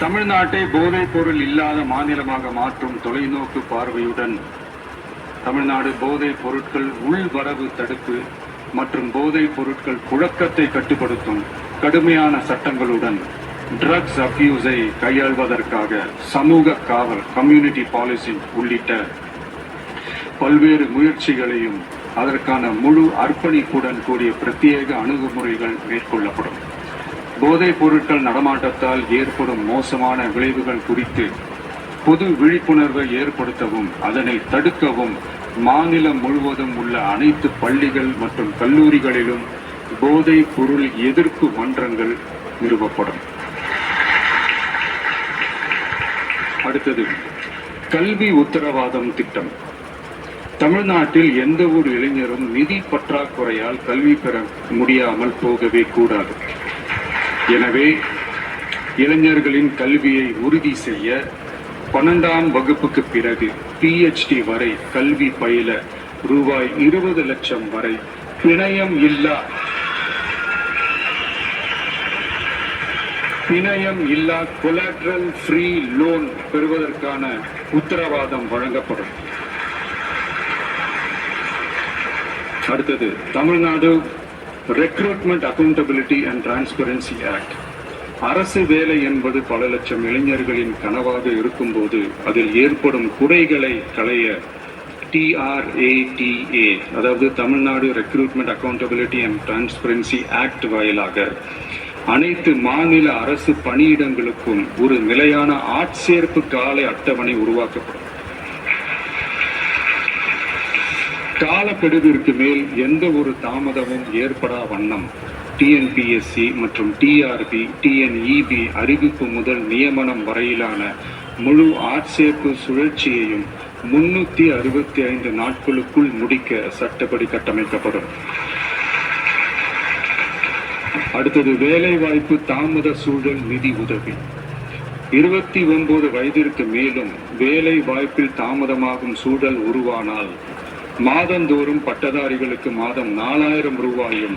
தமிழ்நாட்டை போதைப் பொருள் இல்லாத மாநிலமாக மாற்றும் தொலைநோக்கு பார்வையுடன் தமிழ்நாடு போதைப் பொருட்கள் உள்வரவு தடுப்பு மற்றும் போதைப் பொருட்கள் புழக்கத்தை கட்டுப்படுத்தும் கடுமையான சட்டங்களுடன் ட்ரக்ஸ் அபியூஸை கையாள்வதற்காக சமூக காவல் கம்யூனிட்டி பாலிசிங் உள்ளிட்ட பல்வேறு முயற்சிகளையும் அதற்கான முழு அர்ப்பணிப்புடன் கூடிய பிரத்யேக அணுகுமுறைகள் மேற்கொள்ளப்படும். போதைப் பொருட்கள் நடமாட்டத்தால் ஏற்படும் மோசமான விளைவுகள் குறித்து பொது விழிப்புணர்வை ஏற்படுத்தவும் அதனை தடுக்கவும் மாநிலம் முழுவதும் உள்ள அனைத்து பள்ளிகள் மற்றும் கல்லூரிகளிலும் போதைப் பொருள் எதிர்ப்பு மன்றங்கள் நிறுவப்படும். அடுத்தது, கல்வி உத்தரவாதம் திட்டம். தமிழ்நாட்டில் எந்த ஒரு இளைஞரும் நிதி பற்றாக்குறையால் கல்வி பெற முடியாமல் போகவே கூடாது. எனவே இளைஞர்களின் கல்வியை உறுதி செய்ய 12ஆம் வகுப்புக்கு பிறகு PhD வரை கல்வி பயில ரூபாய் 20 லட்சம் வரை பிணையம் இல்லா கொலாட்ரல் ஃப்ரீ லோன் பெறுவதற்கான உத்தரவாதம் வழங்கப்படும். அடுத்தது, Tamil Nadu recruitment accountability and transparency act. அரசு வேலை என்பது பல லட்சம் இளைஞர்களின் கனவாக இருக்கும்போது அதில் ஏற்படும் குறைகளை களைய TRATA, அதாவது Tamil Nadu recruitment accountability and transparency act வாயிலாக அனைத்து மாநில அரசு பணியிடங்களுக்கும் ஒரு நிலையான ஆட்சேர்ப்பு கால அட்டவணை உருவாக்கப்படும். காலக்கெடுவிற்கு மேல் எந்த ஒரு தாமதமும் ஏற்படா வண்ணம் TNPSC மற்றும் TRB, TNEB அறிவிப்பு முதல் நியமனம் வரையிலான முழு ஆட்சேர்ப்பு சுழற்சியையும் 365 நாட்களுக்குள் முடிக்க சட்டப்படி கட்டமைக்கப்படும். அடுத்தது, வேலைவாய்ப்பு தாமத சூழல் நிதி உதவி. 29 வயதிற்கு மேலும் வேலை வாய்ப்பில் தாமதமாகும் சூழல் உருவானால் மாதந்தோறும் பட்டதாரிகளுக்கு மாதம் 4000 ரூபாயும்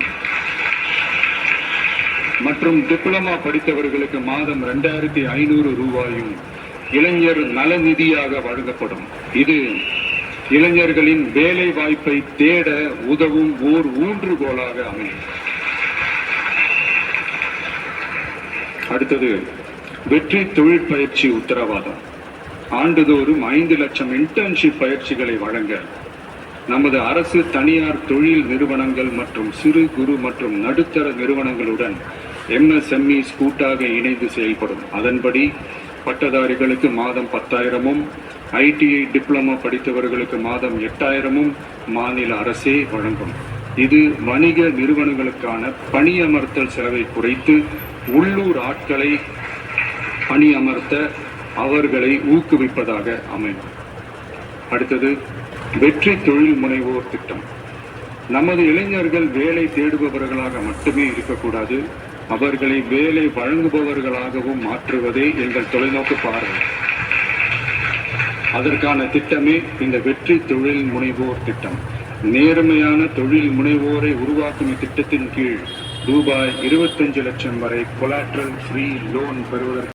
மற்றும் டிப்ளமா படித்தவர்களுக்கு மாதம் 2500 ரூபாயும் இளைஞர் நலநிதியாக வழங்கப்படும். இது இளைஞர்களின் வேலை வாய்ப்பை தேட உதவும் ஓர் ஊன்றுகோலாக அமையும். அடுத்தது, வெற்றி தொழில் பயிற்சி உத்தரவாதம். ஆண்டுதோறும் 5 லட்சம் இன்டர்ன்ஷிப் பயிற்சிகளை வழங்க நமது அரசு தனியார் தொழில் நிறுவனங்கள் மற்றும் சிறு குறு மற்றும் நடுத்தர நிறுவனங்களுடன் MSME கூட்டாக இணைந்து செயல்படும். அதன்படி பட்டதாரிகளுக்கு மாதம் 10,000-உம் ITI டிப்ளமா படித்தவர்களுக்கு மாதம் 8,000-உம் மாநில அரசே வழங்கும். இது வணிக நிறுவனங்களுக்கான பணியமர்த்தல் செலவை குறைத்து உள்ளூர் ஆட்களை பணியமர்த்த அவர்களை ஊக்குவிப்பதாக அமையும். அடுத்தது, வெற்றி தொழில் முனைவோர் திட்டம். நமது இளைஞர்கள் வேலை தேடுபவர்களாக மட்டுமே இருக்கக்கூடாது, அவர்களை வேலை வழங்குபவர்களாகவும் மாற்றுவதே எங்கள் தொலைநோக்கு பார்வை. அதற்கான திட்டமே இந்த வெற்றி தொழில் முனைவோர் திட்டம். நேர்மையான தொழில் முனைவோரை உருவாக்கும் இத்திட்டத்தின் கீழ் ரூபாய் 25 லட்சம் வரை கொலாட்ரல் ஃப்ரீ லோன் பெறுவதற்கு